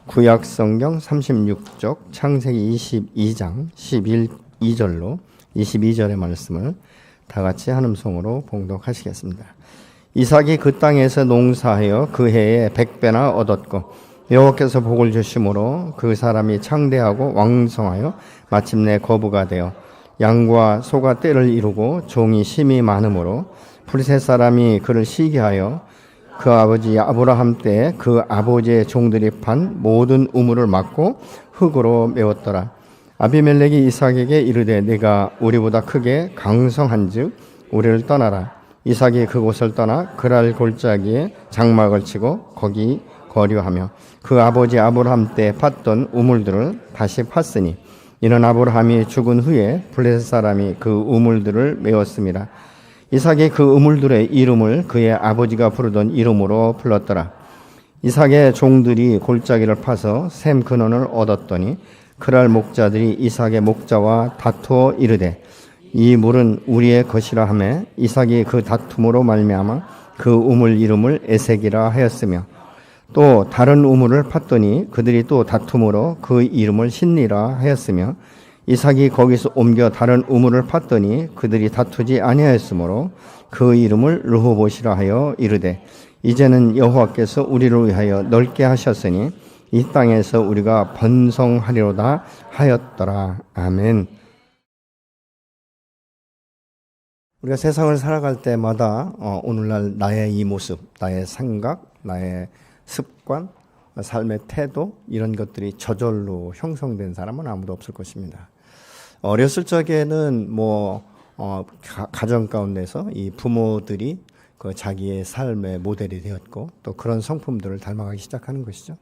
구약성경 36쪽 창세기 22장 11절로 22절의 말씀을 다 같이 한음성으로 봉독하시겠습니다. 이삭이 그 땅에서 농사하여 그 해에 100배나 얻었고 여호와께서 복을 주심으로 그 사람이 창대하고 왕성하여 마침내 거부가 되어 양과 소가 떼를 이루고 종이 심이 많으므로 블레셋 사람이 그를 시기하여 그 아버지 아브라함 때 그 아버지의 종들이 판 모든 우물을 막고 흙으로 메웠더라. 아비멜렉이 이삭에게 이르되 네가 우리보다 크게 강성한즉 우리를 떠나라. 이삭이 그곳을 떠나 그랄 골짜기에 장막을 치고 거기 거류하며 그 아버지 아브라함 때 팠던 우물들을 다시 팠으니 이는 아브라함이 죽은 후에 블레셋 사람이 그 우물들을 메웠습니다. 이삭이 그 우물들의 이름을 그의 아버지가 부르던 이름으로 불렀더라. 이삭의 종들이 골짜기를 파서 샘 근원을 얻었더니 그랄 목자들이 이삭의 목자와 다투어 이르되 이 물은 우리의 것이라 하매 이삭이 그 다툼으로 말미암아 그 우물 이름을 에색이라 하였으며 또 다른 우물을 팠더니 그들이 또 다툼으로 그 이름을 신니라 하였으며 이삭이 거기서 옮겨 다른 우물을 팠더니 그들이 다투지 아니하였으므로 그 이름을 르호봇이라 하여 이르되 이제는 여호와께서 우리를 위하여 넓게 하셨으니 이 땅에서 우리가 번성하리로다 하였더라. 아멘. 우리가 세상을 살아갈 때마다 오늘날 나의 이 모습, 나의 생각, 나의 습관, 삶의 태도 이런 것들이 저절로 형성된 사람은 아무도 없을 것입니다. 어렸을 적에는 가정 가운데서 이 부모들이 그 자기의 삶의 모델이 되었고 또 그런 성품들을 닮아가기 시작하는 것이죠.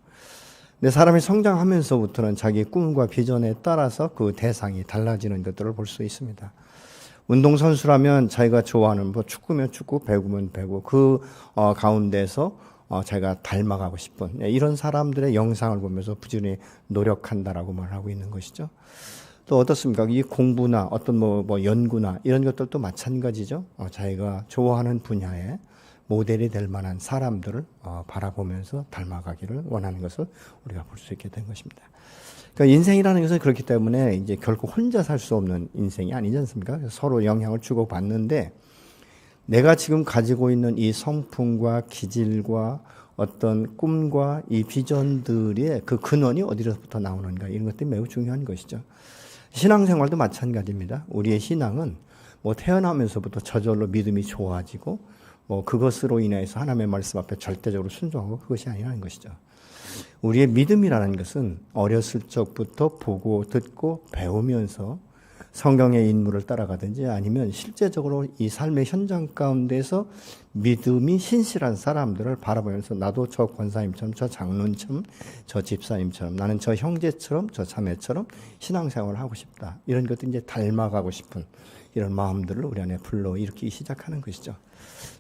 근데 사람이 성장하면서부터는 자기 꿈과 비전에 따라서 그 대상이 달라지는 것들을 볼 수 있습니다. 운동선수라면 자기가 좋아하는 축구면 축구, 배구면 배구 그 가운데서 자기가 닮아가고 싶은 이런 사람들의 영상을 보면서 부지런히 노력한다라고 말하고 있는 것이죠. 또 어떻습니까? 이 공부나 어떤 연구나 이런 것들도 마찬가지죠. 자기가 좋아하는 분야에 모델이 될 만한 사람들을 바라보면서 닮아가기를 원하는 것을 우리가 볼 수 있게 된 것입니다. 그러니까 인생이라는 것은 그렇기 때문에 이제 결코 혼자 살 수 없는 인생이 아니지 않습니까? 서로 영향을 주고 받는데 내가 지금 가지고 있는 이 성품과 기질과 어떤 꿈과 이 비전들의 그 근원이 어디로부터 나오는가 이런 것들이 매우 중요한 것이죠. 신앙생활도 마찬가지입니다. 우리의 신앙은 태어나면서부터 저절로 믿음이 좋아지고 그것으로 인해서 하나님의 말씀 앞에 절대적으로 순종하고 그것이 아니라는 것이죠. 우리의 믿음이라는 것은 어렸을 적부터 보고 듣고 배우면서 성경의 인물을 따라가든지 아니면 실제적으로 이 삶의 현장 가운데서 믿음이 신실한 사람들을 바라보면서 나도 저 권사님처럼 저 장로님처럼 저 집사님처럼 나는 저 형제처럼 저 자매처럼 신앙생활을 하고 싶다. 이런 것들 이제 닮아가고 싶은 이런 마음들을 우리 안에 불러일으키기 시작하는 것이죠.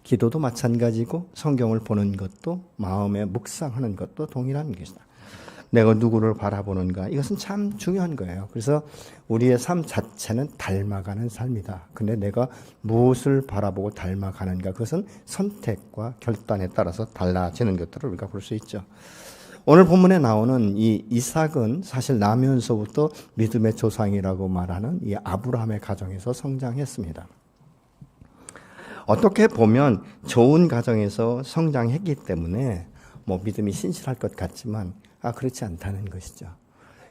기도도 마찬가지고 성경을 보는 것도 마음에 묵상하는 것도 동일한 것이다. 내가 누구를 바라보는가 이것은 참 중요한 거예요. 그래서 우리의 삶 자체는 닮아가는 삶이다. 근데 내가 무엇을 바라보고 닮아가는가 그것은 선택과 결단에 따라서 달라지는 것들을 우리가 볼 수 있죠. 오늘 본문에 나오는 이 이삭은 사실 나면서부터 믿음의 조상이라고 말하는 이 아브라함의 가정에서 성장했습니다. 어떻게 보면 좋은 가정에서 성장했기 때문에 믿음이 신실할 것 같지만 그렇지 않다는 것이죠.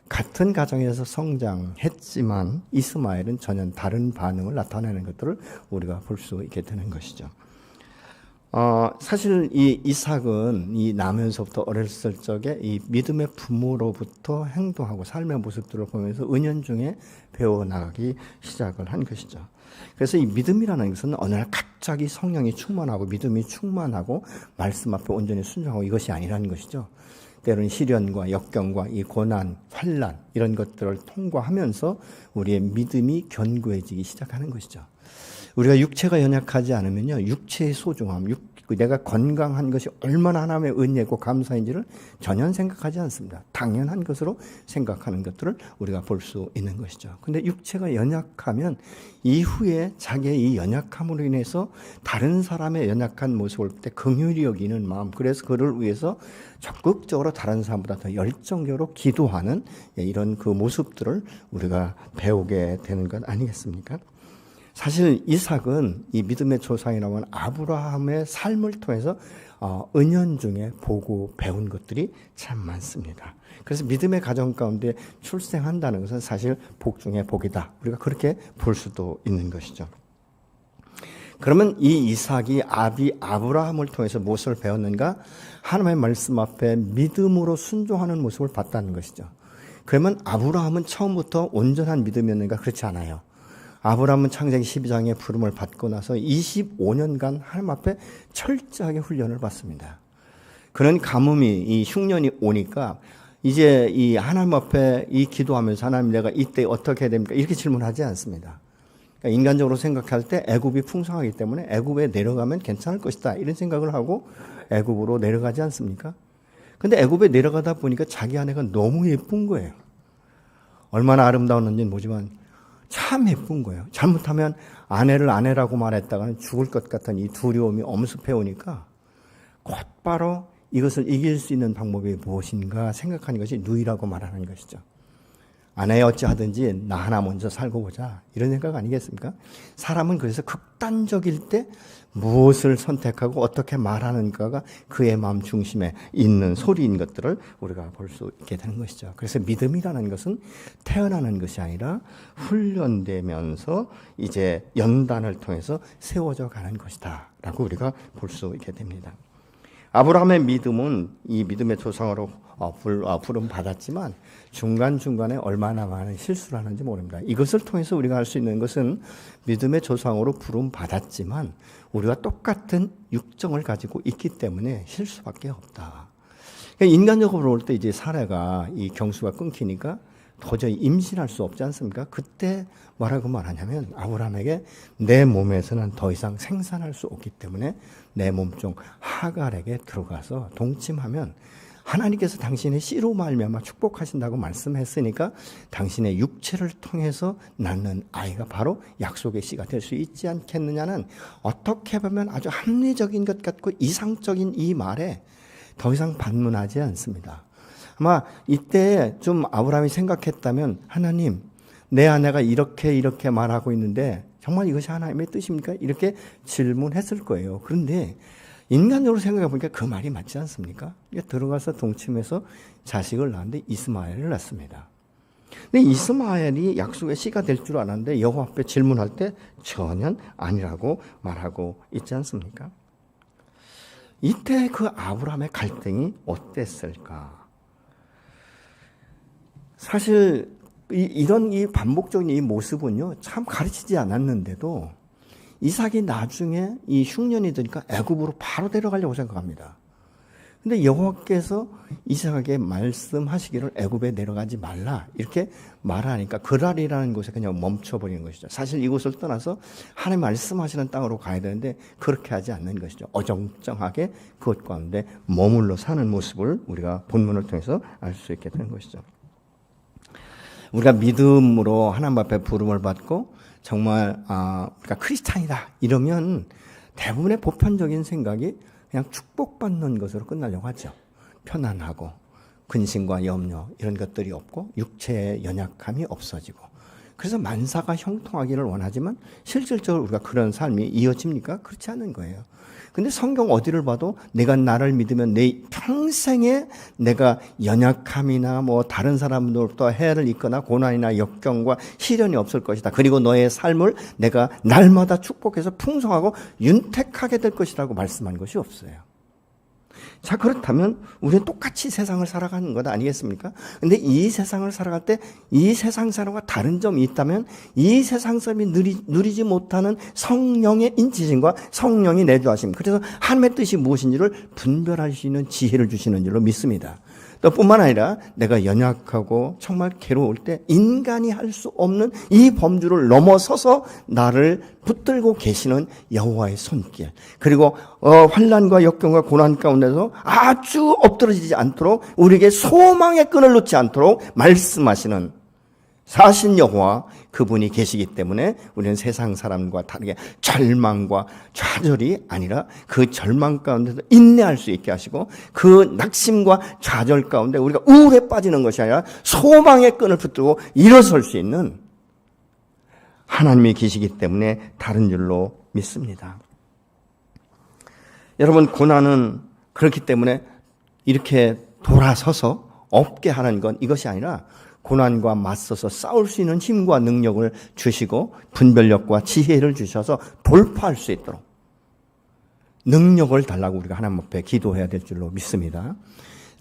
같은 가정에서 성장했지만 이스마엘은 전혀 다른 반응을 나타내는 것들을 우리가 볼 수 있게 되는 것이죠. 사실 이 이삭은 이 나면서부터 어렸을 적에 이 믿음의 부모로부터 행동하고 삶의 모습들을 보면서 은연중에 배워나가기 시작을 한 것이죠. 그래서 이 믿음이라는 것은 어느 날 갑자기 성령이 충만하고 믿음이 충만하고 말씀 앞에 온전히 순종하고 이것이 아니라는 것이죠. 때로는 시련과 역경과 이 고난, 환난 이런 것들을 통과하면서 우리의 믿음이 견고해지기 시작하는 것이죠. 우리가 육체가 연약하지 않으면요, 육체의 소중함, 내가 건강한 것이 얼마나 하나님의 은혜고 감사인지를 전혀 생각하지 않습니다. 당연한 것으로 생각하는 것들을 우리가 볼 수 있는 것이죠. 근데 육체가 연약하면 이후에 자기의 이 연약함으로 인해서 다른 사람의 연약한 모습을 볼 때 긍휼히 여기는 마음, 그래서 그를 위해서 적극적으로 다른 사람보다 더 열정적으로 기도하는 이런 그 모습들을 우리가 배우게 되는 것 아니겠습니까? 사실 이삭은 이 믿음의 조상이라고 하는 아브라함의 삶을 통해서 은연중에 보고 배운 것들이 참 많습니다. 그래서 믿음의 가정 가운데 출생한다는 것은 사실 복 중의 복이다. 우리가 그렇게 볼 수도 있는 것이죠. 그러면 이 이삭이 아브라함을 통해서 무엇을 배웠는가? 하나님의 말씀 앞에 믿음으로 순종하는 모습을 봤다는 것이죠. 그러면 아브라함은 처음부터 온전한 믿음이었는가? 그렇지 않아요. 아브라함은 창세기 12장의 부름을 받고 나서 25년간 하나님 앞에 철저하게 훈련을 받습니다. 그런 가뭄이, 이 흉년이 오니까 이제 이 하나님 앞에 이 기도하면서 하나님 내가 이때 어떻게 해야 됩니까? 이렇게 질문하지 않습니다. 그러니까 인간적으로 생각할 때 애굽이 풍성하기 때문에 애굽에 내려가면 괜찮을 것이다 이런 생각을 하고 애굽으로 내려가지 않습니까? 근데 애굽에 내려가다 보니까 자기 아내가 너무 예쁜 거예요. 얼마나 아름다웠는지는 모르지만 참 예쁜 거예요. 잘못하면 아내를 아내라고 말했다가는 죽을 것 같은 이 두려움이 엄습해 오니까 곧바로 이것을 이길 수 있는 방법이 무엇인가 생각하는 것이 누이라고 말하는 것이죠. 아내 어찌하든지 나 하나 먼저 살고 보자 이런 생각 아니겠습니까? 사람은 그래서 극단적일 때 무엇을 선택하고 어떻게 말하는가가 그의 마음 중심에 있는 소리인 것들을 우리가 볼 수 있게 되는 것이죠. 그래서 믿음이라는 것은 태어나는 것이 아니라 훈련되면서 이제 연단을 통해서 세워져 가는 것이다 라고 우리가 볼 수 있게 됩니다. 아브라함의 믿음은 이 믿음의 조상으로 부름 받았지만 중간중간에 얼마나 많은 실수를 하는지 모릅니다. 이것을 통해서 우리가 알 수 있는 것은 믿음의 조상으로 부름 받았지만 우리가 똑같은 육정을 가지고 있기 때문에 실수밖에 없다. 그러니까 인간적으로 볼 때 이제 사례가 이 경수가 끊기니까 도저히 임신할 수 없지 않습니까? 그때 뭐라고 말하냐면 아브라함에게 내 몸에서는 더 이상 생산할 수 없기 때문에 내 몸종 하갈에게 들어가서 동침하면 하나님께서 당신의 씨로 말미암아 축복하신다고 말씀했으니까 당신의 육체를 통해서 낳는 아이가 바로 약속의 씨가 될 수 있지 않겠느냐는 어떻게 보면 아주 합리적인 것 같고 이상적인 이 말에 더 이상 반문하지 않습니다. 아마 이때 좀 아브라함이 생각했다면 하나님 내 아내가 이렇게 말하고 있는데 정말 이것이 하나님의 뜻입니까? 이렇게 질문했을 거예요. 그런데 인간적으로 생각해 보니까 그 말이 맞지 않습니까? 들어가서 동침해서 자식을 낳았는데 이스마엘을 낳습니다. 근데 이스마엘이 약속의 씨가 될 줄 알았는데 여호와 앞에 질문할 때 전혀 아니라고 말하고 있지 않습니까? 이때 그 아브라함의 갈등이 어땠을까? 사실 이런 이 반복적인 이 모습은요 참 가르치지 않았는데도 이삭이 나중에 이 흉년이 드니까 애굽으로 바로 데려가려고 생각합니다. 근데 여호와께서 이삭에게 말씀하시기를 애굽에 내려가지 말라 이렇게 말하니까 그랄이라는 곳에 그냥 멈춰버리는 것이죠. 사실 이곳을 떠나서 하나님 말씀하시는 땅으로 가야 되는데 그렇게 하지 않는 것이죠. 어정쩡하게 그것 가운데 머물러 사는 모습을 우리가 본문을 통해서 알 수 있게 되는 것이죠. 우리가 믿음으로 하나님 앞에 부름을 받고 정말 우리가 크리스찬이다 이러면 대부분의 보편적인 생각이 그냥 축복받는 것으로 끝나려고 하죠. 편안하고 근심과 염려 이런 것들이 없고 육체의 연약함이 없어지고 그래서 만사가 형통하기를 원하지만 실질적으로 우리가 그런 삶이 이어집니까? 그렇지 않은 거예요. 근데 성경 어디를 봐도 내가 나를 믿으면 내 평생에 내가 연약함이나 뭐 다른 사람들로부터 해를 입거나 고난이나 역경과 시련이 없을 것이다. 그리고 너의 삶을 내가 날마다 축복해서 풍성하고 윤택하게 될 것이라고 말씀한 것이 없어요. 자, 그렇다면 우리는 똑같이 세상을 살아가는 것 아니겠습니까? 근데 이 세상을 살아갈 때 이 세상 사람과 다른 점이 있다면 이 세상 사람이 누리지 못하는 성령의 인치심과 성령이 내주하심. 그래서 하나님의 뜻이 무엇인지를 분별할 수 있는 지혜를 주시는 줄로 믿습니다. 또 뿐만 아니라 내가 연약하고 정말 괴로울 때 인간이 할 수 없는 이 범주를 넘어서서 나를 붙들고 계시는 여호와의 손길, 그리고 환난과 역경과 고난 가운데서 아주 엎드러지지 않도록 우리에게 소망의 끈을 놓지 않도록 말씀하시는 사신 여호와, 그분이 계시기 때문에 우리는 세상 사람과 다르게 절망과 좌절이 아니라 그 절망 가운데서 인내할 수 있게 하시고, 그 낙심과 좌절 가운데 우리가 우울에 빠지는 것이 아니라 소망의 끈을 붙들고 일어설 수 있는 하나님이 계시기 때문에 다른 줄로 믿습니다. 여러분, 고난은 그렇기 때문에 이렇게 돌아서서 없게 하는 건 이것이 아니라 고난과 맞서서 싸울 수 있는 힘과 능력을 주시고 분별력과 지혜를 주셔서 돌파할 수 있도록 능력을 달라고 우리가 하나님 앞에 기도해야 될 줄로 믿습니다.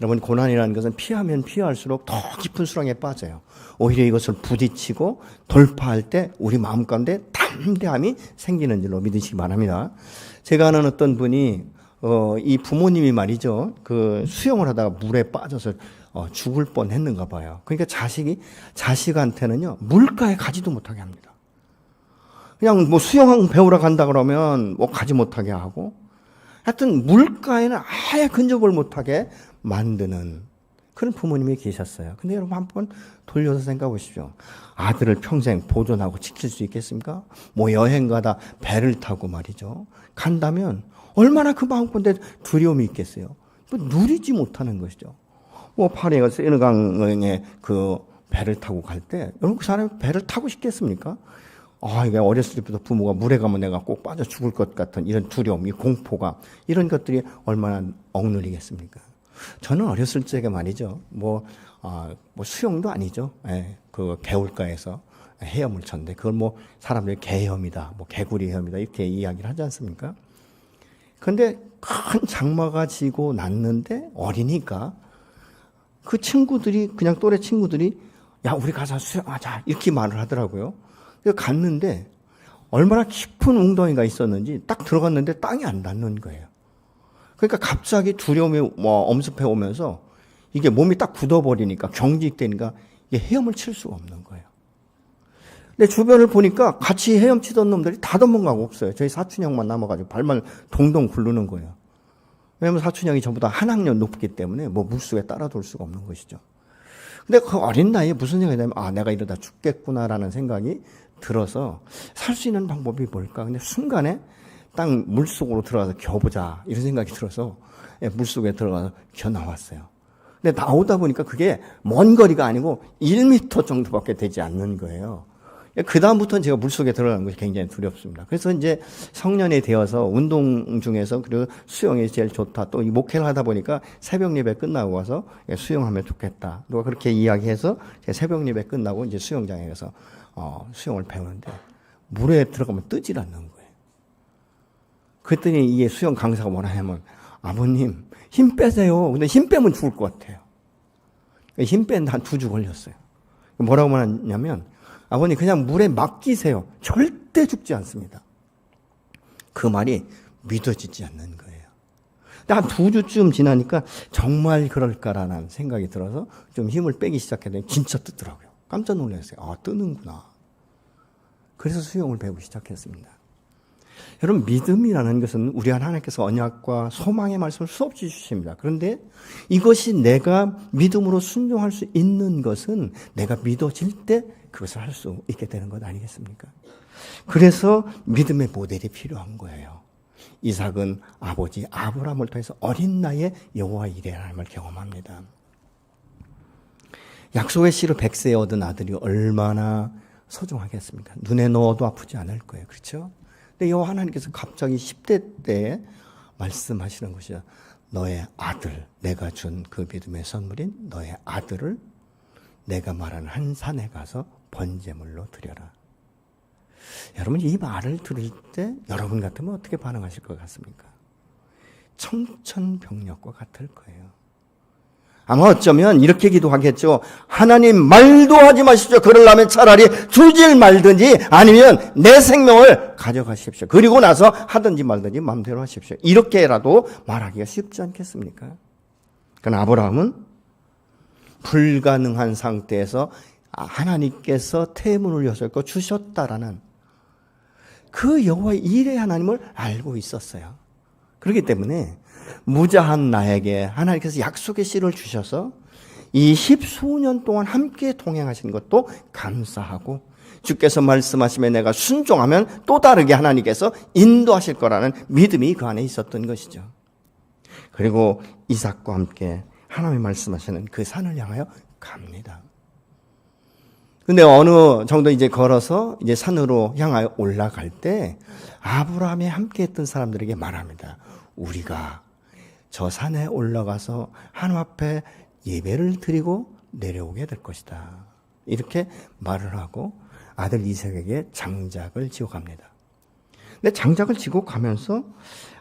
여러분, 고난이라는 것은 피하면 피할수록 더 깊은 수렁에 빠져요. 오히려 이것을 부딪히고 돌파할 때 우리 마음 가운데 담대함이 생기는 줄로 믿으시기 바랍니다. 제가 아는 어떤 분이 이 부모님이 말이죠, 그 수영을 하다가 물에 빠져서 죽을 뻔했는가 봐요. 그러니까 자식한테는요 물가에 가지도 못하게 합니다. 그냥 뭐 수영 배우러 간다 그러면 뭐 가지 못하게 하고, 하여튼 물가에는 아예 근접을 못하게 만드는 그런 부모님이 계셨어요. 근데 여러분, 한번 돌려서 생각해 보십시오. 아들을 평생 보존하고 지킬 수 있겠습니까? 뭐 여행 가다 배를 타고 말이죠, 간다면 얼마나 그 마음가운데 두려움이 있겠어요. 뭐 누리지 못하는 것이죠. 뭐 파리에 가서 인어강에 그 배를 타고 갈 때 여러분, 그 사람이 배를 타고 싶겠습니까? 이게 어렸을 때부터 부모가 물에 가면 내가 꼭 빠져 죽을 것 같은 이런 두려움, 이 공포가, 이런 것들이 얼마나 억눌리겠습니까? 저는 어렸을 적에 말이죠, 뭐 수영도 아니죠. 그 개울가에서 헤엄을 쳤는데, 그걸 뭐 사람들이 개헤엄이다, 뭐 개구리 헤엄이다, 이렇게 이야기를 하지 않습니까? 그런데 큰 장마가 지고 났는데 어리니까 그 친구들이, 그냥 또래 친구들이, 야, 우리 가서 수영하자, 이렇게 말을 하더라고요. 그래서 갔는데 얼마나 깊은 웅덩이가 있었는지 딱 들어갔는데 땅이 안 닿는 거예요. 그러니까 갑자기 두려움이 엄습해 오면서 이게 몸이 딱 굳어버리니까, 경직되니까 이게 헤엄을 칠 수가 없는 거예요. 근데 주변을 보니까 같이 헤엄치던 놈들이 다 도망가고 없어요. 저희 사촌 형만 남아가지고 발만 동동 굴르는 거예요. 왜냐하면 사촌 형이 저보다 한 학년 높기 때문에 뭐 물속에 따라돌 수가 없는 것이죠. 근데 그 어린 나이에 무슨 생각이 나면, 내가 이러다 죽겠구나라는 생각이 들어서 살 수 있는 방법이 뭘까? 근데 순간에 딱 물속으로 들어가서 겨보자, 이런 생각이 들어서 물속에 들어가서 겨 나왔어요. 근데 나오다 보니까 그게 먼 거리가 아니고 1m 정도밖에 되지 않는 거예요. 그 다음부터는 제가 물속에 들어가는 것이 굉장히 두렵습니다. 그래서 이제 성년이 되어서 운동 중에서, 그리고 수영이 제일 좋다, 또 이 목회를 하다 보니까 새벽 예배 끝나고 와서 수영하면 좋겠다, 누가 그렇게 이야기해서 새벽 예배 끝나고 이제 수영장에 가서 수영을 배우는데 물에 들어가면 뜨질 않는 거예요. 그랬더니 이게 수영 강사가 뭐라 하냐면, 아버님 힘 빼세요. 근데 힘 빼면 죽을 것 같아요. 힘 빼는데 한 2주 걸렸어요. 뭐라고 말하냐면, 아버님 그냥 물에 맡기세요. 절대 죽지 않습니다. 그 말이 믿어지지 않는 거예요. 근데 한 2주쯤 지나니까 정말 그럴까라는 생각이 들어서 좀 힘을 빼기 시작했더니 진짜 뜨더라고요. 깜짝 놀랐어요. 뜨는구나. 그래서 수영을 배우기 시작했습니다. 여러분, 믿음이라는 것은 우리 하나님께서 언약과 소망의 말씀을 수없이 주십니다. 그런데 이것이 내가 믿음으로 순종할 수 있는 것은 내가 믿어질 때 그것을 할 수 있게 되는 것 아니겠습니까? 그래서 믿음의 모델이 필요한 거예요. 이삭은 아버지 아브라함을 통해서 어린 나이에 여호와 이레 하나님을 경험합니다. 약속의 씨로 100세에 얻은 아들이 얼마나 소중하겠습니까? 눈에 넣어도 아프지 않을 거예요. 그렇죠? 근데 여호와 하나님께서 갑자기 10대 때 말씀하시는 것이죠. 너의 아들, 내가 준 그 믿음의 선물인 너의 아들을 내가 말하는 한 산에 가서 번제물로 드려라. 여러분, 이 말을 들을 때 여러분 같으면 어떻게 반응하실 것 같습니까? 청천벽력과 같을 거예요. 아마 어쩌면 이렇게 기도하겠죠. 하나님, 말도 하지 마십시오. 그러려면 차라리 주질 말든지 아니면 내 생명을 가져가십시오. 그리고 나서 하든지 말든지 마음대로 하십시오. 이렇게라도 말하기가 쉽지 않겠습니까? 그러나 아브라함은 불가능한 상태에서 하나님께서 태문을 여셨고 주셨다라는 그 여호와의 일의 하나님을 알고 있었어요. 그렇기 때문에 무자한 나에게 하나님께서 약속의 씨를 주셔서 이 10수년 동안 함께 동행하신 것도 감사하고, 주께서 말씀하시면 내가 순종하면 또 다르게 하나님께서 인도하실 거라는 믿음이 그 안에 있었던 것이죠. 그리고 이삭과 함께 하나님이 말씀하시는 그 산을 향하여 갑니다. 근데 어느 정도 이제 걸어서 이제 산으로 향하여 올라갈 때 아브라함이 함께 했던 사람들에게 말합니다. 우리가 저 산에 올라가서 하나님 앞에 예배를 드리고 내려오게 될 것이다. 이렇게 말을 하고 아들 이삭에게 장작을 지고 갑니다. 근데 장작을 지고 가면서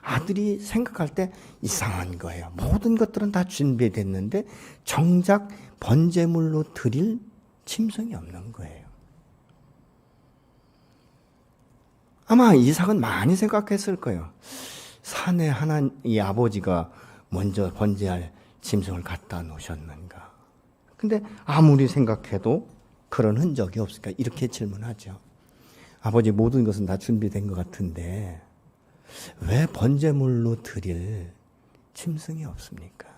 아들이 생각할 때 이상한 거예요. 모든 것들은 다 준비됐는데 정작 번제물로 드릴 짐승이 없는 거예요. 아마 이삭은 많이 생각했을 거예요. 산에 이 아버지가 먼저 번제할 짐승을 갖다 놓으셨는가. 근데 아무리 생각해도 그런 흔적이 없으니까 이렇게 질문하죠. 아버지, 모든 것은 다 준비된 것 같은데 왜 번제물로 드릴 짐승이 없습니까?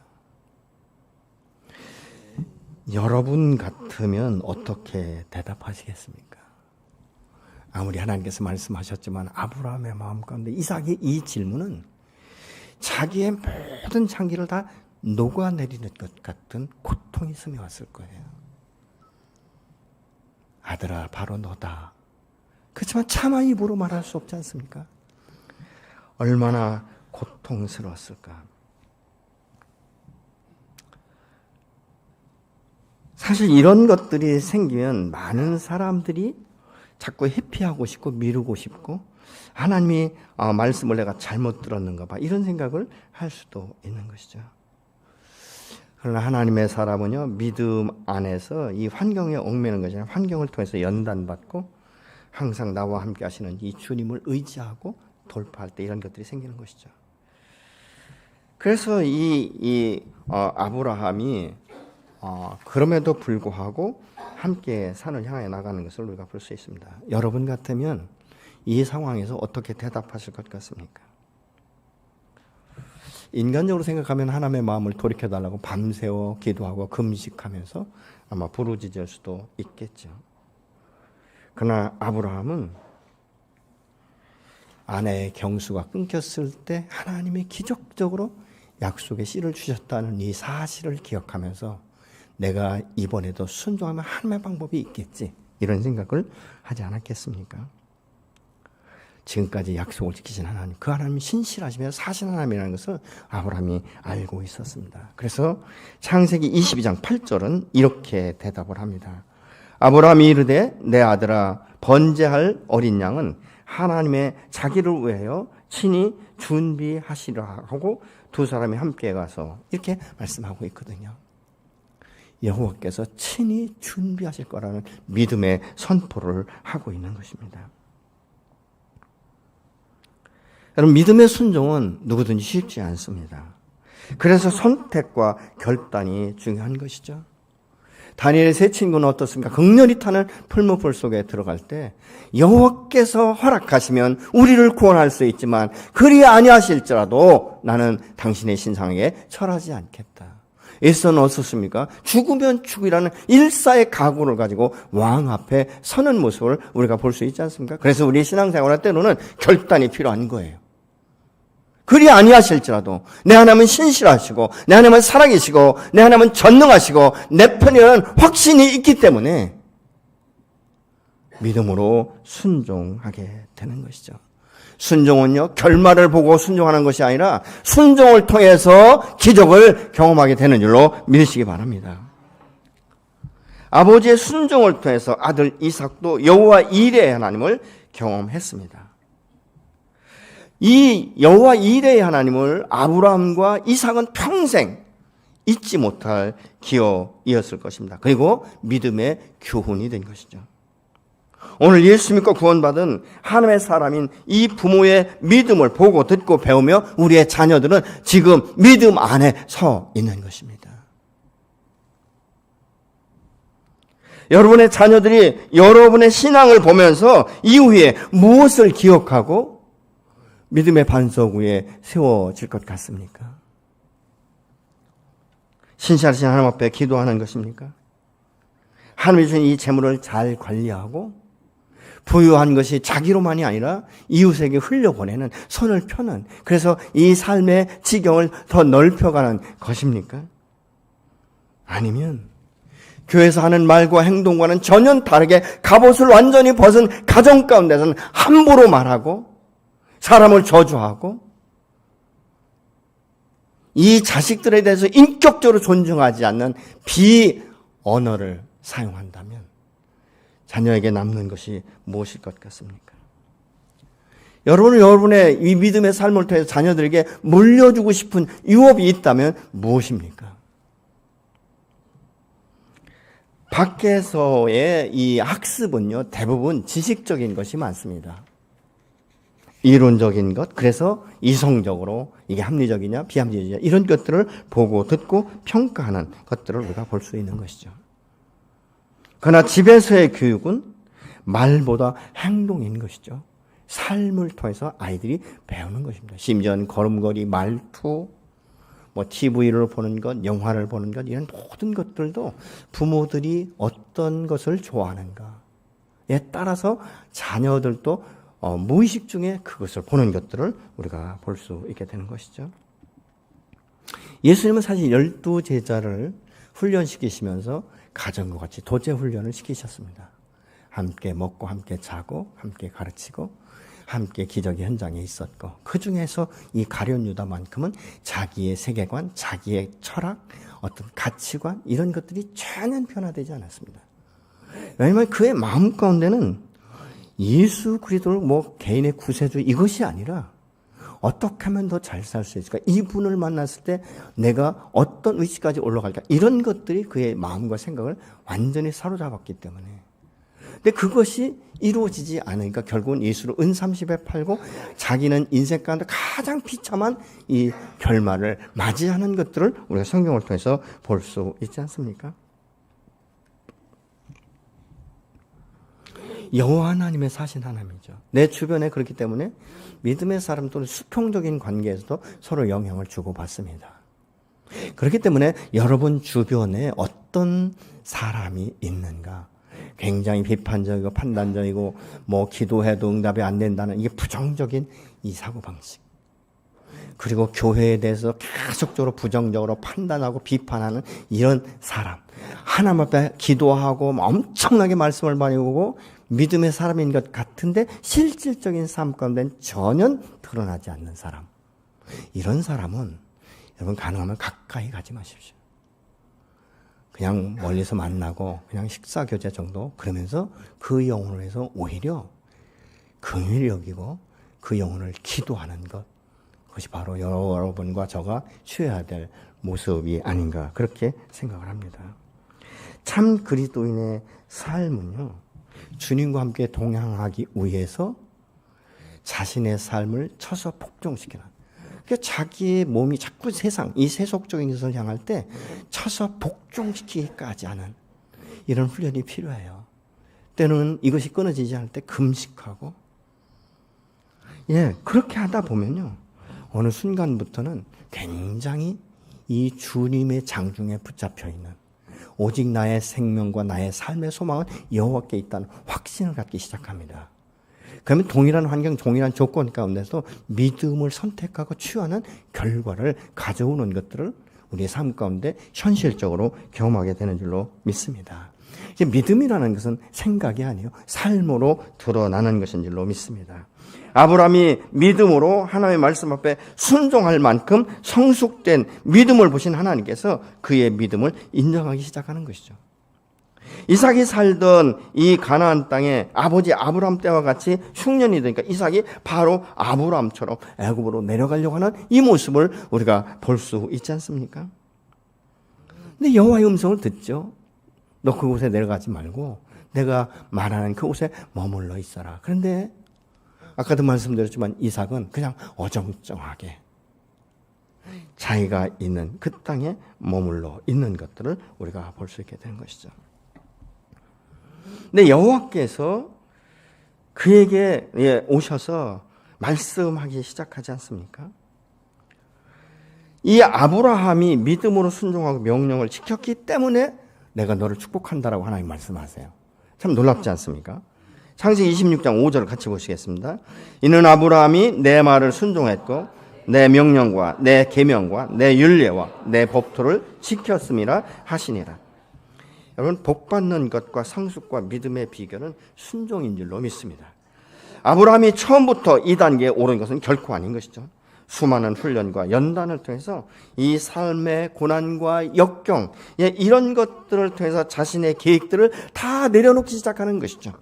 여러분 같으면 어떻게 대답하시겠습니까? 아무리 하나님께서 말씀하셨지만 아브라함의 마음 가운데 이삭의 이 질문은 자기의 모든 장기를 다 녹아내리는 것 같은 고통이 스며왔을 거예요. 아들아, 바로 너다. 그렇지만 차마 입으로 말할 수 없지 않습니까? 얼마나 고통스러웠을까. 사실 이런 것들이 생기면 많은 사람들이 자꾸 회피하고 싶고 미루고 싶고, 하나님이 말씀을 내가 잘못 들었는가 봐, 이런 생각을 할 수도 있는 것이죠. 그러나 하나님의 사람은요, 믿음 안에서 이 환경에 얽매는 것이 아니라 환경을 통해서 연단받고 항상 나와 함께 하시는 이 주님을 의지하고 돌파할 때 이런 것들이 생기는 것이죠. 그래서 아브라함이 그럼에도 불구하고 함께 산을 향해 나가는 것을 우리가 볼 수 있습니다. 여러분 같으면 이 상황에서 어떻게 대답하실 것 같습니까? 인간적으로 생각하면 하나님의 마음을 돌이켜달라고 밤새워 기도하고 금식하면서 아마 부르짖을 수도 있겠죠. 그러나 아브라함은 아내의 경수가 끊겼을 때 하나님이 기적적으로 약속의 씨를 주셨다는 이 사실을 기억하면서 내가 이번에도 순종하면 하나님의 방법이 있겠지, 이런 생각을 하지 않았겠습니까? 지금까지 약속을 지키신 하나님, 그 하나님이 신실하시며 사신 하나님이라는 것을 아브라함이 알고 있었습니다. 그래서 창세기 22장 8절은 이렇게 대답을 합니다. 아브라함이 이르되 내 아들아, 번제할 어린 양은 하나님의 자기를 위하여 친히 준비하시라 하고 두 사람이 함께 가서, 이렇게 말씀하고 있거든요. 여호와께서 친히 준비하실 거라는 믿음의 선포를 하고 있는 것입니다. 여러분, 믿음의 순종은 누구든지 쉽지 않습니다. 그래서 선택과 결단이 중요한 것이죠. 다니엘의 세 친구는 어떻습니까? 극렬히 타는 풀무불 속에 들어갈 때 여호와께서 허락하시면 우리를 구원할 수 있지만 그리 아니하실지라도 나는 당신의 신상에게 절하지 않겠다. 에서는 어떻습니까? 죽으면 죽이라는 일사의 각오를 가지고 왕 앞에 서는 모습을 우리가 볼 수 있지 않습니까? 그래서 우리 신앙생활할 때로는 결단이 필요한 거예요. 그리 아니하실지라도 내 하나님은 신실하시고 내 하나님은 살아계시고 내 하나님은 전능하시고 내 편에는 확신이 있기 때문에 믿음으로 순종하게 되는 것이죠. 순종은요, 결말을 보고 순종하는 것이 아니라 순종을 통해서 기적을 경험하게 되는 줄로 믿으시기 바랍니다. 아버지의 순종을 통해서 아들 이삭도 여호와 이레의 하나님을 경험했습니다. 이 여호와 이레의 하나님을 아브라함과 이삭은 평생 잊지 못할 기억이었을 것입니다. 그리고 믿음의 교훈이 된 것이죠. 오늘 예수 믿고 구원받은 하나님의 사람인 이 부모의 믿음을 보고 듣고 배우며 우리의 자녀들은 지금 믿음 안에 서 있는 것입니다. 여러분의 자녀들이 여러분의 신앙을 보면서 이후에 무엇을 기억하고 믿음의 반석 위에 세워질 것 같습니까? 신실하신 하나님 앞에 기도하는 것입니까? 하나님이 주신 이 재물을 잘 관리하고 부유한 것이 자기로만이 아니라 이웃에게 흘려보내는, 손을 펴는, 그래서 이 삶의 지경을 더 넓혀가는 것입니까? 아니면 교회에서 하는 말과 행동과는 전혀 다르게 갑옷을 완전히 벗은 가정 가운데서는 함부로 말하고 사람을 저주하고 이 자식들에 대해서 인격적으로 존중하지 않는 비언어를 사용한다면 자녀에게 남는 것이 무엇일 것 같습니까? 여러분은 여러분의 이 믿음의 삶을 통해서 자녀들에게 물려주고 싶은 유업이 있다면 무엇입니까? 밖에서의 이 학습은요, 대부분 지식적인 것이 많습니다. 이론적인 것, 그래서 이성적으로 이게 합리적이냐 비합리적이냐 이런 것들을 보고 듣고 평가하는 것들을 우리가 볼 수 있는 것이죠. 그러나 집에서의 교육은 말보다 행동인 것이죠. 삶을 통해서 아이들이 배우는 것입니다. 심지어는 걸음걸이, 말투, TV를 보는 것, 영화를 보는 것, 이런 모든 것들도 부모들이 어떤 것을 좋아하는가에 따라서 자녀들도 무의식 중에 그것을 보는 것들을 우리가 볼 수 있게 되는 것이죠. 예수님은 사실 12제자를 훈련시키시면서 가정과 같이 도제 훈련을 시키셨습니다. 함께 먹고 함께 자고 함께 가르치고 함께 기적의 현장에 있었고, 그 중에서 이 가룟 유다만큼은 자기의 세계관, 자기의 철학, 어떤 가치관 이런 것들이 전혀 변화되지 않았습니다. 왜냐하면 그의 마음 가운데는 예수 그리스도를 개인의 구세주 이것이 아니라 어떻게 하면 더 잘 살 수 있을까? 이분을 만났을 때 내가 어떤 위치까지 올라갈까? 이런 것들이 그의 마음과 생각을 완전히 사로잡았기 때문에. 근데 그것이 이루어지지 않으니까 결국은 예수를 은30에 팔고 자기는 인생 가운데 가장 비참한 이 결말을 맞이하는 것들을 우리가 성경을 통해서 볼 수 있지 않습니까? 여호와 하나님의 사신 하나님이죠. 내 주변에 그렇기 때문에 믿음의 사람 또는 수평적인 관계에서도 서로 영향을 주고받습니다. 그렇기 때문에 여러분 주변에 어떤 사람이 있는가, 굉장히 비판적이고 판단적이고 기도해도 응답이 안 된다는 이게 부정적인 이 사고방식, 그리고 교회에 대해서 계속적으로 부정적으로 판단하고 비판하는 이런 사람, 하나님 앞에 기도하고 엄청나게 말씀을 많이 보고 믿음의 사람인 것 같은데 실질적인 삶 가운데는 전혀 드러나지 않는 사람, 이런 사람은 여러분 가능하면 가까이 가지 마십시오. 그냥 멀리서 만나고 그냥 식사 교제 정도, 그러면서 그 영혼을 위해서 오히려 긍휼히 여기고 그 영혼을 기도하는 것, 그것이 바로 여러분과 저가 취해야 될 모습이 아닌가 그렇게 생각을 합니다. 참 그리스도인의 삶은요, 주님과 함께 동행하기 위해서 자신의 삶을 쳐서 폭종시키는, 그러니까 자기의 몸이 자꾸 세상, 이 세속적인 것을 향할 때 쳐서 복종시키기까지 하는 이런 훈련이 필요해요. 때로는 이것이 끊어지지 않을 때 금식하고, 그렇게 하다 보면요, 어느 순간부터는 굉장히 이 주님의 장중에 붙잡혀 있는, 오직 나의 생명과 나의 삶의 소망은 여호와께 있다는 확신을 갖기 시작합니다. 그러면 동일한 환경, 동일한 조건 가운데서 믿음을 선택하고 취하는 결과를 가져오는 것들을 우리의 삶 가운데 현실적으로 경험하게 되는 줄로 믿습니다. 이제 믿음이라는 것은 생각이 아니에요. 삶으로 드러나는 것인 줄로 믿습니다. 아브라함이 믿음으로 하나님의 말씀 앞에 순종할 만큼 성숙된 믿음을 보신 하나님께서 그의 믿음을 인정하기 시작하는 것이죠. 이삭이 살던 이 가나안 땅에 아버지 아브라함 때와 같이 흉년이 되니까 이삭이 바로 아브라함처럼 애굽으로 내려가려고 하는 이 모습을 우리가 볼 수 있지 않습니까? 근데 여호와의 음성을 듣죠. 너 그곳에 내려가지 말고 내가 말하는 그곳에 머물러 있어라. 그런데 아까도 말씀드렸지만 이삭은 그냥 어정쩡하게 자기가 있는 그 땅에 머물러 있는 것들을 우리가 볼 수 있게 되는 것이죠. 근데 여호와께서 그에게 오셔서 말씀하기 시작하지 않습니까? 이 아브라함이 믿음으로 순종하고 명령을 지켰기 때문에 내가 너를 축복한다라고 하나님 말씀하세요. 참 놀랍지 않습니까? 창세기 26장 5절을 같이 보시겠습니다. 이는 아브라함이 내 말을 순종했고 내 명령과 내 계명과 내 율례와 내 법도를 지켰음이라 하시니라. 여러분, 복받는 것과 상속과 믿음의 비결은 순종인 줄로 믿습니다. 아브라함이 처음부터 이 단계에 오른 것은 결코 아닌 것이죠. 수많은 훈련과 연단을 통해서 이 삶의 고난과 역경, 이런 것들을 통해서 자신의 계획들을 다 내려놓기 시작하는 것이죠.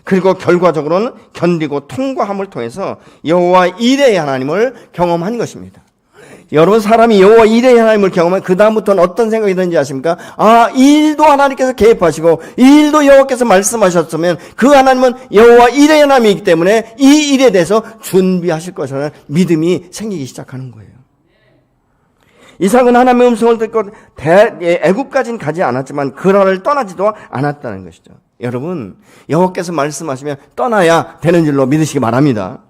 그리고 결과적으로는 견디고 통과함을 통해서 여호와 이레의 하나님을 경험한 것입니다. 여러분, 사람이 여호와 이레의 하나님을 경험하면 그 다음부터는 어떤 생각이 드는지 아십니까? 이 일도 하나님께서 개입하시고 이 일도 여호와께서 말씀하셨으면 그 하나님은 여호와 이레의 하나님이기 때문에 이 일에 대해서 준비하실 것이라는 믿음이 생기기 시작하는 거예요. 이삭은 하나님의 음성을 듣고 애굽까지는 가지 않았지만 그라를 떠나지도 않았다는 것이죠. 여러분, 여호와께서 말씀하시면 떠나야 되는 줄로 믿으시기 바랍니다.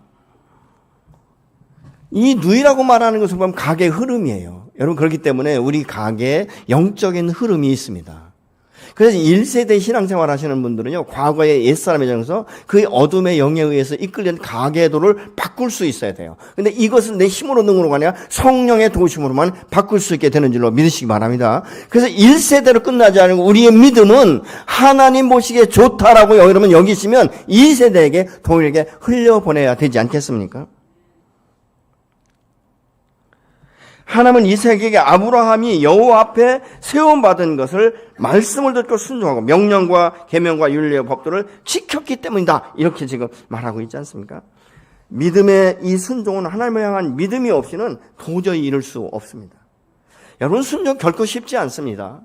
이 누이라고 말하는 것을 보면 가계의 흐름이에요. 여러분, 그렇기 때문에 우리 가계에 영적인 흐름이 있습니다. 그래서 1세대 신앙생활 하시는 분들은요, 과거의 옛사람의 정서, 그 어둠의 영에 의해서 이끌린 가계도를 바꿀 수 있어야 돼요. 근데 이것은 내 힘으로 능으로가 아니라 성령의 도우심으로만 바꿀 수 있게 되는 줄로 믿으시기 바랍니다. 그래서 1세대로 끝나지 않고 우리의 믿음은 하나님 보시기에 좋다라고 여러분 여기시면 2세대에게 동일하게 흘려보내야 되지 않겠습니까? 하나님은 이삭에게 아브라함이 여호와 앞에 세움받은 것을 말씀을 듣고 순종하고 명령과 계명과 율례와 법도를 지켰기 때문이다. 이렇게 지금 말하고 있지 않습니까? 믿음의 이 순종은 하나님을 향한 믿음이 없이는 도저히 이룰 수 없습니다. 여러분, 순종 결코 쉽지 않습니다.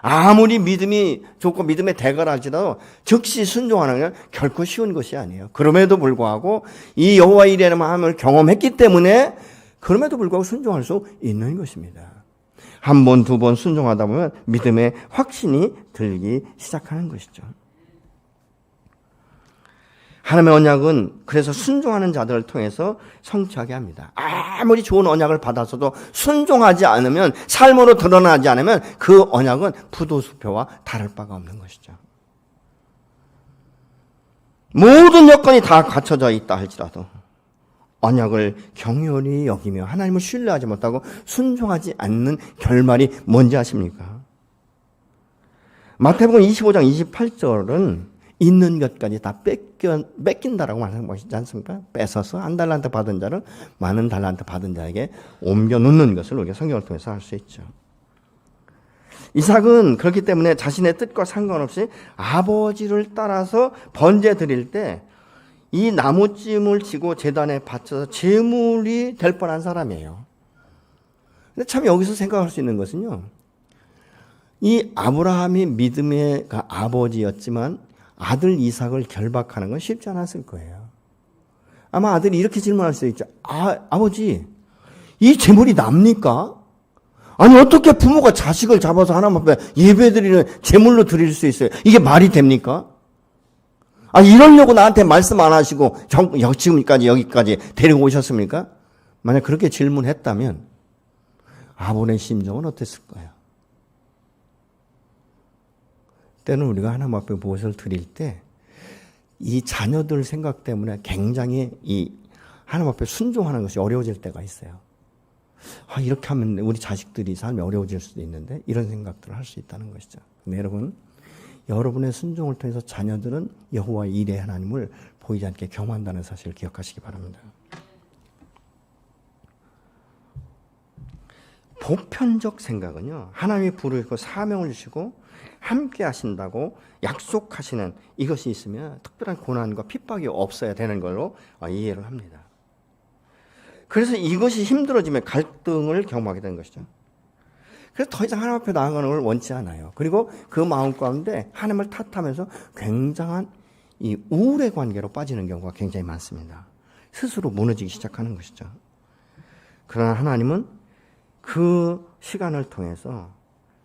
아무리 믿음이 좋고 믿음의 대가를 할지라도 즉시 순종하는 건 결코 쉬운 것이 아니에요. 그럼에도 불구하고 이 여호와 이레의 하나님을 경험했기 때문에 그럼에도 불구하고 순종할 수 있는 것입니다. 한 번, 두 번 순종하다 보면 믿음의 확신이 들기 시작하는 것이죠. 하나님의 언약은 그래서 순종하는 자들을 통해서 성취하게 합니다. 아무리 좋은 언약을 받아서도 순종하지 않으면, 삶으로 드러나지 않으면 그 언약은 부도수표와 다를 바가 없는 것이죠. 모든 여건이 다 갖춰져 있다 할지라도 언약을 경홀히 여기며 하나님을 신뢰하지 못하고 순종하지 않는 결말이 뭔지 아십니까? 마태복음 25장 28절은 있는 것까지 다 뺏긴다라고 말하는 것이지 않습니까? 뺏어서 한 달란트 받은 자를 많은 달란트 받은 자에게 옮겨 놓는 것을 우리가 성경을 통해서 할 수 있죠. 이삭은 그렇기 때문에 자신의 뜻과 상관없이 아버지를 따라서 번제 드릴 때 이 나무찜을 지고 제단에 바쳐서 제물이 될 뻔한 사람이에요. 근데 참 여기서 생각할 수 있는 것은요, 이 아브라함이 믿음의 아버지였지만 아들 이삭을 결박하는 건 쉽지 않았을 거예요. 아마 아들이 이렇게 질문할 수 있죠. 아버지, 이 제물이 납니까? 아니, 어떻게 부모가 자식을 잡아서 하나님 앞에 예배드리는 제물로 드릴 수 있어요? 이게 말이 됩니까? 이러려고 나한테 말씀 안 하시고 지금까지 여기까지 데리고 오셨습니까? 만약 그렇게 질문했다면 아버지의 심정은 어땠을까요? 때는 우리가 하나님 앞에 무엇을 드릴 때 이 자녀들 생각 때문에 굉장히 이 하나님 앞에 순종하는 것이 어려워질 때가 있어요. 이렇게 하면 우리 자식들이 삶이 어려워질 수도 있는데, 이런 생각들을 할 수 있다는 것이죠. 근데 여러분의 순종을 통해서 자녀들은 여호와 이레 하나님을 보이지 않게 경험한다는 사실을 기억하시기 바랍니다. 보편적 생각은요, 하나님이 부르시고 사명을 주시고 함께 하신다고 약속하시는 이것이 있으면 특별한 고난과 핍박이 없어야 되는 걸로 이해를 합니다. 그래서 이것이 힘들어지면 갈등을 경험하게 되는 것이죠. 그래서 더 이상 하나님 앞에 나아가는 걸 원치 않아요. 그리고 그 마음 가운데 하나님을 탓하면서 굉장한 이 우울의 관계로 빠지는 경우가 굉장히 많습니다. 스스로 무너지기 시작하는 것이죠. 그러나 하나님은 그 시간을 통해서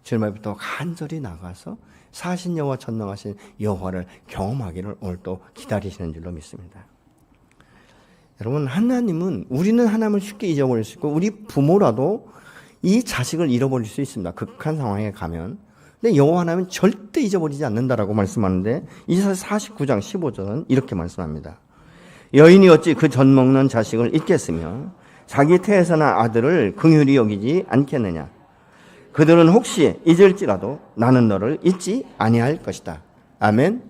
주님 앞에 또 간절히 나가서 사신 여호와 전능하신 여호와를 경험하기를 오늘 또 기다리시는 줄로 믿습니다. 여러분, 하나님은, 우리는 하나님을 쉽게 잊어버릴 수 있고 우리 부모라도 이 자식을 잃어버릴 수 있습니다. 극한 상황에 가면. 근데 여호와 하나님은 절대 잊어버리지 않는다라고 말씀하는데 이사야 49장 15절은 이렇게 말씀합니다. 여인이 어찌 그 젖 먹는 자식을 잊겠으며 자기 태에서 난 아들을 긍휼히 여기지 않겠느냐. 그들은 혹시 잊을지라도 나는 너를 잊지 아니할 것이다. 아멘.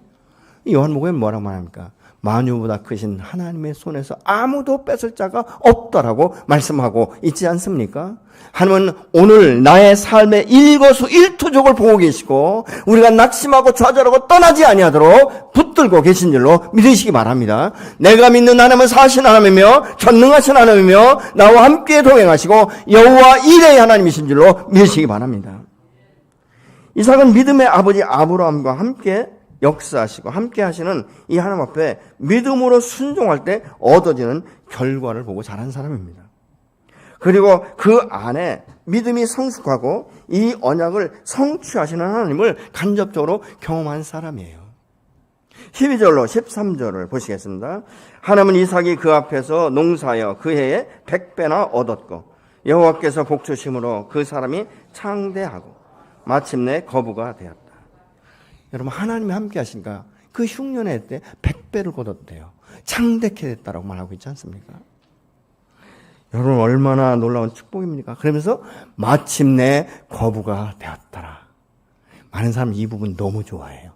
요한복음에 뭐라고 말합니까? 만유보다 크신 하나님의 손에서 아무도 뺏을 자가 없다라고 말씀하고 있지 않습니까? 하나님은 오늘 나의 삶의 일거수일투족을 보고 계시고 우리가 낙심하고 좌절하고 떠나지 아니하도록 붙들고 계신 줄로 믿으시기 바랍니다. 내가 믿는 하나님은 사신 하나님이며 전능하신 하나님이며 나와 함께 동행하시고 여호와 이레의 하나님이신 줄로 믿으시기 바랍니다. 이삭은 믿음의 아버지 아브라함과 함께 역사하시고 함께 하시는 이 하나님 앞에 믿음으로 순종할 때 얻어지는 결과를 보고 자란 사람입니다. 그리고 그 안에 믿음이 성숙하고 이 언약을 성취하시는 하나님을 간접적으로 경험한 사람이에요. 12절로 13절을 보시겠습니다. 하나님은 이삭이 그 앞에서 농사하여 그 해에 100배나 얻었고 여호와께서 복주심으로 그 사람이 창대하고 마침내 거부가 되었다. 여러분, 하나님이 함께 하시니까 그 흉년의 때 100배를 거뒀대요. 창대케 됐다라고 말하고 있지 않습니까? 여러분, 얼마나 놀라운 축복입니까? 그러면서 마침내 거부가 되었더라. 많은 사람이 이 부분 너무 좋아해요.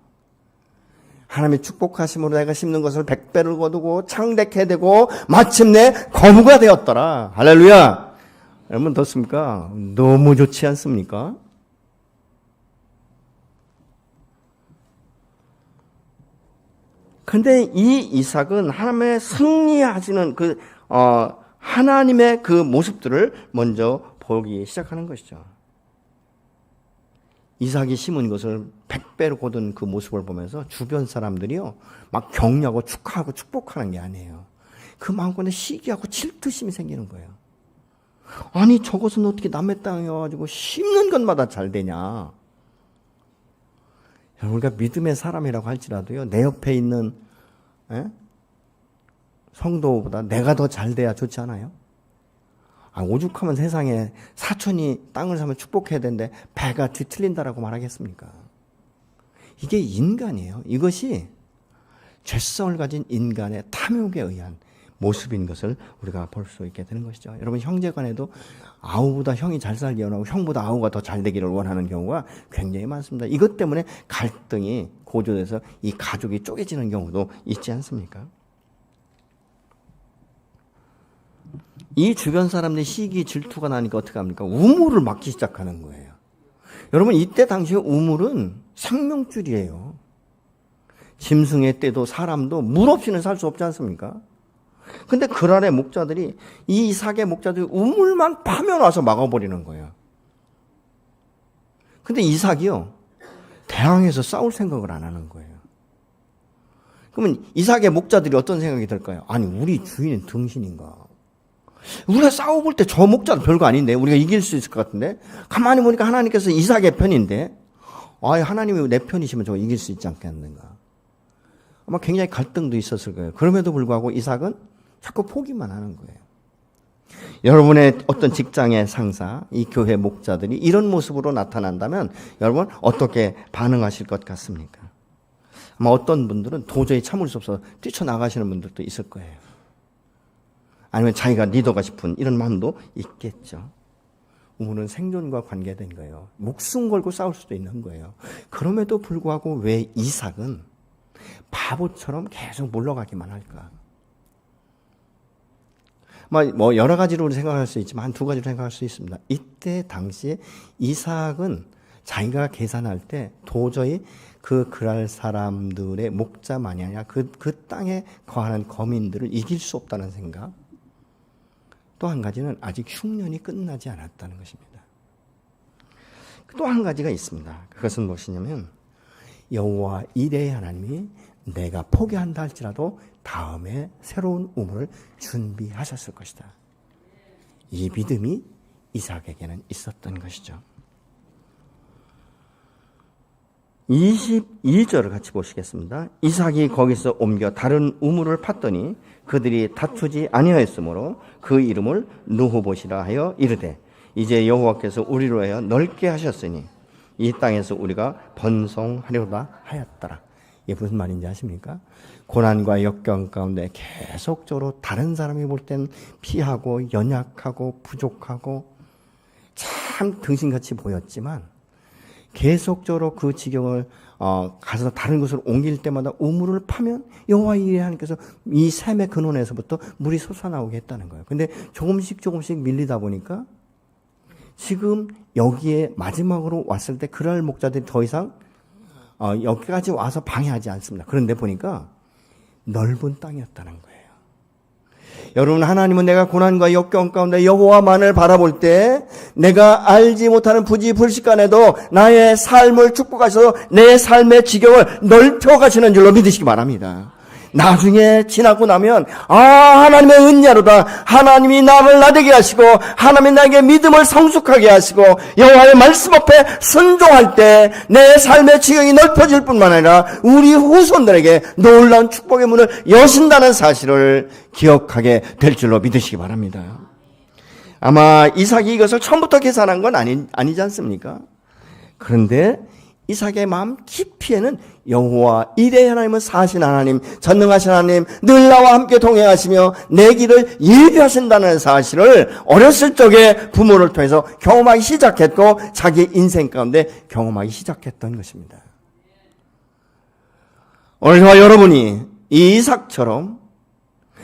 하나님의 축복하심으로 내가 심는 것을 100배를 거두고 창대케 되고 마침내 거부가 되었더라. 할렐루야. 여러분, 어떻습니까? 너무 좋지 않습니까? 근데 이 이삭은 하나님의 승리하시는 하나님의 그 모습들을 먼저 보기 시작하는 것이죠. 이삭이 심은 것을 100배로 거둔 그 모습을 보면서 주변 사람들이요, 막 격려하고 축하하고 축복하는 게 아니에요. 그 마음속에 시기하고 질투심이 생기는 거예요. 아니, 저것은 어떻게 남의 땅에 와가지고 심는 것마다 잘 되냐. 우리가 믿음의 사람이라고 할지라도요, 내 옆에 있는 성도보다 내가 더 잘 돼야 좋지 않아요? 오죽하면 세상에 사촌이 땅을 사면 축복해야 되는데 배가 뒤틀린다라고 말하겠습니까? 이게 인간이에요. 이것이 죄성을 가진 인간의 탐욕에 의한 모습인 것을 우리가 볼 수 있게 되는 것이죠. 여러분, 형제간에도 아우보다 형이 잘 살기 원하고 형보다 아우가 더 잘 되기를 원하는 경우가 굉장히 많습니다. 이것 때문에 갈등이 고조돼서 이 가족이 쪼개지는 경우도 있지 않습니까? 이 주변 사람들이 시기 질투가 나니까 어떻게 합니까? 우물을 막기 시작하는 거예요. 여러분, 이때 당시에 우물은 생명줄이에요. 짐승의 때도 사람도 물 없이는 살 수 없지 않습니까? 근데 그랄의 목자들이, 이 이삭의 목자들이 우물만 파면 와서 막아버리는 거예요. 근데 이삭이요, 대항해서 싸울 생각을 안 하는 거예요. 그러면 이삭의 목자들이 어떤 생각이 들까요? 아니, 우리 주인은 등신인가? 우리가 싸워볼 때 저 목자도 별거 아닌데 우리가 이길 수 있을 것 같은데, 가만히 보니까 하나님께서 이삭의 편인데, 하나님이 내 편이시면 저 이길 수 있지 않겠는가? 아마 굉장히 갈등도 있었을 거예요. 그럼에도 불구하고 이삭은 자꾸 포기만 하는 거예요. 여러분의 어떤 직장의 상사, 이 교회 목자들이 이런 모습으로 나타난다면 여러분 어떻게 반응하실 것 같습니까? 아마 어떤 분들은 도저히 참을 수 없어서 뛰쳐나가시는 분들도 있을 거예요. 아니면 자기가 리더가 싶은 이런 마음도 있겠죠. 우물은 생존과 관계된 거예요. 목숨 걸고 싸울 수도 있는 거예요. 그럼에도 불구하고 왜 이삭은 바보처럼 계속 물러가기만 할까? 뭐 여러 가지로 생각할 수 있지만 한 두 가지로 생각할 수 있습니다. 이때 당시에 이삭은 자기가 계산할 때 도저히 그 그랄 사람들의 목자만이 아니라 그 땅에 거하는 거민들을 이길 수 없다는 생각. 또 한 가지는 아직 흉년이 끝나지 않았다는 것입니다. 또 한 가지가 있습니다. 그것은 무엇이냐면 여호와 이레의 하나님이 내가 포기한다 할지라도 다음에 새로운 우물을 준비하셨을 것이다. 이 믿음이 이삭에게는 있었던 것이죠. 22절을 같이 보시겠습니다. 이삭이 거기서 옮겨 다른 우물을 팠더니 그들이 다투지 아니하였으므로 그 이름을 르호봇이라 하여 이르되 이제 여호와께서 우리로 하여 넓게 하셨으니 이 땅에서 우리가 번성하려다 하였더라. 이게 무슨 말인지 아십니까? 고난과 역경 가운데 계속적으로 다른 사람이 볼 땐 피하고 연약하고 부족하고 참 등신같이 보였지만 계속적으로 그 지경을 가서 다른 곳으로 옮길 때마다 우물을 파면 여호와 이레 하나님께서 이 샘의 근원에서부터 물이 솟아나오게 했다는 거예요. 근데 조금씩 밀리다 보니까 지금 여기에 마지막으로 왔을 때 그랄 목자들이 더 이상 여기까지 와서 방해하지 않습니다. 그런데 보니까 넓은 땅이었다는 거예요. 여러분, 하나님은 내가 고난과 역경 가운데 여호와만을 바라볼 때 내가 알지 못하는 부지불식간에도 나의 삶을 축복하셔서 내 삶의 지경을 넓혀가시는 줄로 믿으시기 바랍니다. 나중에 지나고 나면 하나님의 은혜로다. 하나님이 나를 나되게 하시고 하나님이 나에게 믿음을 성숙하게 하시고 여호와의 말씀 앞에 순종할 때 내 삶의 지경이 넓혀질 뿐만 아니라 우리 후손들에게 놀라운 축복의 문을 여신다는 사실을 기억하게 될 줄로 믿으시기 바랍니다. 아마 이삭이 이것을 처음부터 계산한 건 아니지 않습니까? 그런데 이삭의 마음 깊이에는 여호와 이레 하나님은 사신 하나님, 전능하신 하나님, 늘 나와 함께 동행하시며 내 길을 예비하신다는 사실을 어렸을 적에 부모를 통해서 경험하기 시작했고 자기 인생 가운데 경험하기 시작했던 것입니다. 오늘 저와 여러분이 이 이삭처럼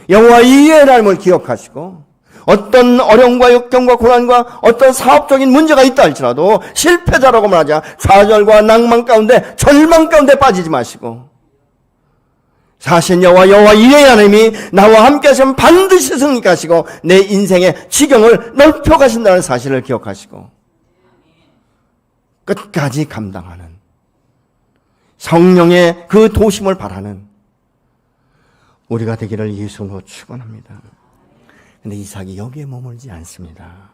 여호와 이레 하나님을 기억하시고 어떤 어려움과 역경과 고난과 어떤 사업적인 문제가 있다 할지라도 실패자라고 말하자 좌절과 낭만 가운데 절망 가운데 빠지지 마시고 사신 여호와 이레 하나님이 나와 함께 하시면 반드시 승리하시고 내 인생의 지경을 넓혀 가신다는 사실을 기억하시고 끝까지 감당하는 성령의 그 도심을 바라는 우리가 되기를 예수로 축원합니다. 근데 이삭이 여기에 머물지 않습니다.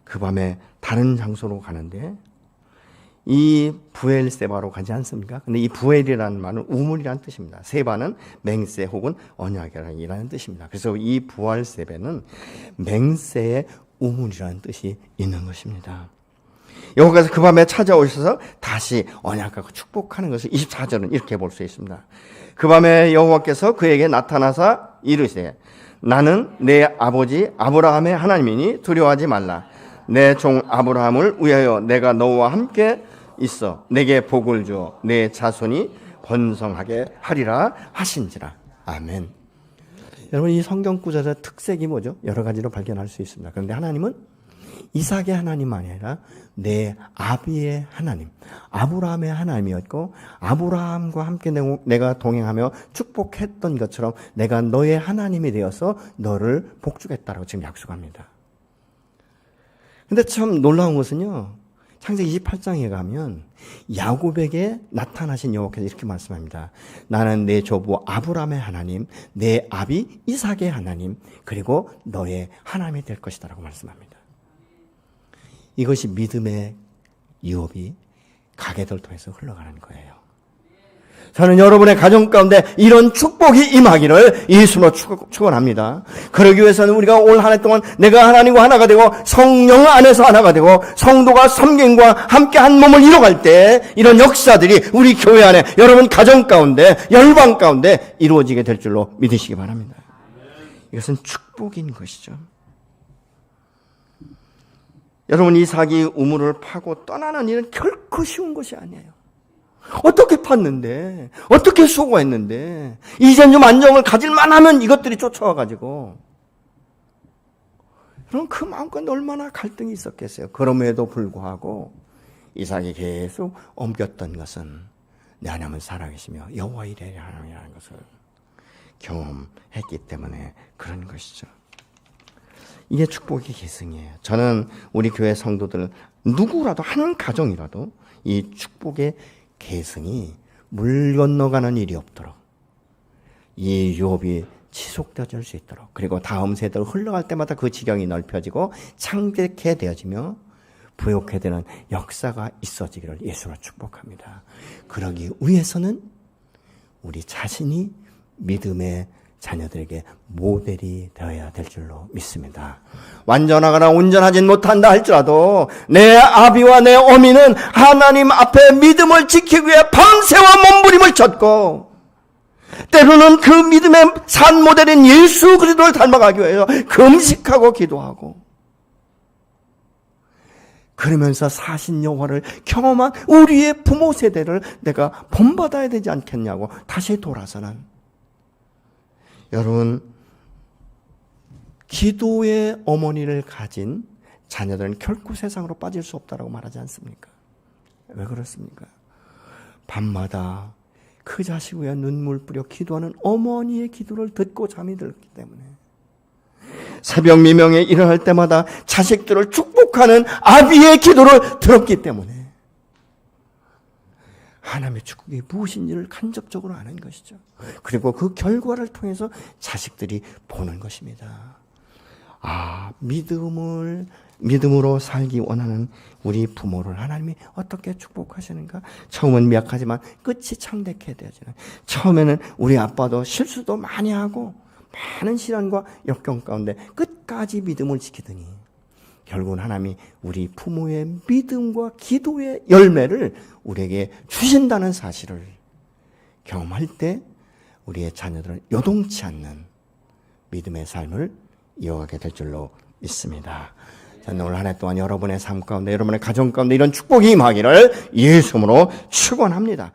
그 밤에 다른 장소로 가는데 이 부엘세바로 가지 않습니까? 근데 이 부엘이라는 말은 우물이라는 뜻입니다. 세바는 맹세 혹은 언약이라는 뜻입니다. 그래서 이 부엘세바는 맹세의 우물이라는 뜻이 있는 것입니다. 여호와께서 그 밤에 찾아오셔서 다시 언약하고 축복하는 것을 24절은 이렇게 볼 수 있습니다. 그 밤에 여호와께서 그에게 나타나사 이르시되 나는 내 아버지 아브라함의 하나님이니 두려워하지 말라. 내 종 아브라함을 위하여 내가 너와 함께 있어 내게 복을 주어 내 자손이 번성하게 하리라 하신지라. 아멘. 여러분, 이 성경 구절의 특색이 뭐죠? 여러 가지로 발견할 수 있습니다. 그런데 하나님은 이삭의 하나님만이 아니라 내 아비의 하나님, 아브라함의 하나님이었고 아브라함과 함께 내가 동행하며 축복했던 것처럼 내가 너의 하나님이 되어서 너를 복주겠다라고 지금 약속합니다. 근데 참 놀라운 것은요, 창세기 28장에 가면 야곱에게 나타나신 여호와께서 이렇게 말씀합니다. 나는 내 조부 아브라함의 하나님, 내 아비 이삭의 하나님, 그리고 너의 하나님이 될 것이다 라고 말씀합니다. 이것이 믿음의 유업이 가게들 통해서 흘러가는 거예요. 저는 여러분의 가정 가운데 이런 축복이 임하기를 예수로 축원합니다. 그러기 위해서는 우리가 올 한 해 동안 내가 하나님과 하나가 되고 성령 안에서 하나가 되고 성도가 섬김과 함께 한 몸을 이뤄갈 때 이런 역사들이 우리 교회 안에 여러분 가정 가운데 열방 가운데 이루어지게 될 줄로 믿으시기 바랍니다. 이것은 축복인 것이죠. 여러분, 이삭이 우물을 파고 떠나는 일은 결코 쉬운 것이 아니에요. 어떻게 팠는데, 어떻게 수고했는데, 이젠 좀 안정을 가질만 하면 이것들이 쫓아와가지고. 그럼 그 마음껏 얼마나 갈등이 있었겠어요. 그럼에도 불구하고 이삭이 계속 옮겼던 것은 내 하나님은 살아계시며 여호와 이레 하나님이라는 것을 경험했기 때문에 그런 것이죠. 이게 축복의 계승이에요. 저는 우리 교회 성도들 누구라도 한 가정이라도 이 축복의 계승이 물 건너가는 일이 없도록 이 유업이 지속되어질 수 있도록 그리고 다음 세대로 흘러갈 때마다 그 지경이 넓혀지고 창백해 되어지며 부욕해야 되는 역사가 있어지기를 예수로 축복합니다. 그러기 위해서는 우리 자신이 믿음의 자녀들에게 모델이 되어야 될 줄로 믿습니다. 완전하거나 온전하진 못한다 할지라도 내 아비와 내 어미는 하나님 앞에 믿음을 지키기 위해 밤새와 몸부림을 쳤고, 때로는 그 믿음의 산 모델인 예수 그리스도를 닮아가기 위해서 금식하고 기도하고, 그러면서 사신 여호와를 경험한 우리의 부모 세대를 내가 본받아야 되지 않겠냐고 다시 돌아서는, 여러분, 기도의 어머니를 가진 자녀들은 결코 세상으로 빠질 수 없다고 말하지 않습니까? 왜 그렇습니까? 밤마다 그 자식 위해 눈물 뿌려 기도하는 어머니의 기도를 듣고 잠이 들기 때문에, 새벽 미명에 일어날 때마다 자식들을 축복하는 아비의 기도를 들었기 때문에 하나님의 축복이 무엇인지를 간접적으로 아는 것이죠. 그리고 그 결과를 통해서 자식들이 보는 것입니다. 믿음으로 살기 원하는 우리 부모를 하나님이 어떻게 축복하시는가? 처음은 미약하지만 끝이 창대케 되어지는, 처음에는 우리 아빠도 실수도 많이 하고 많은 시련과 역경 가운데 끝까지 믿음을 지키더니 결국은 하나님이 우리 부모의 믿음과 기도의 열매를 우리에게 주신다는 사실을 경험할 때 우리의 자녀들은 요동치 않는 믿음의 삶을 이어가게 될 줄로 믿습니다. 저는 오늘 한 해 동안 여러분의 삶 가운데, 여러분의 가정 가운데 이런 축복이 임하기를 예수 이름으로 축원합니다.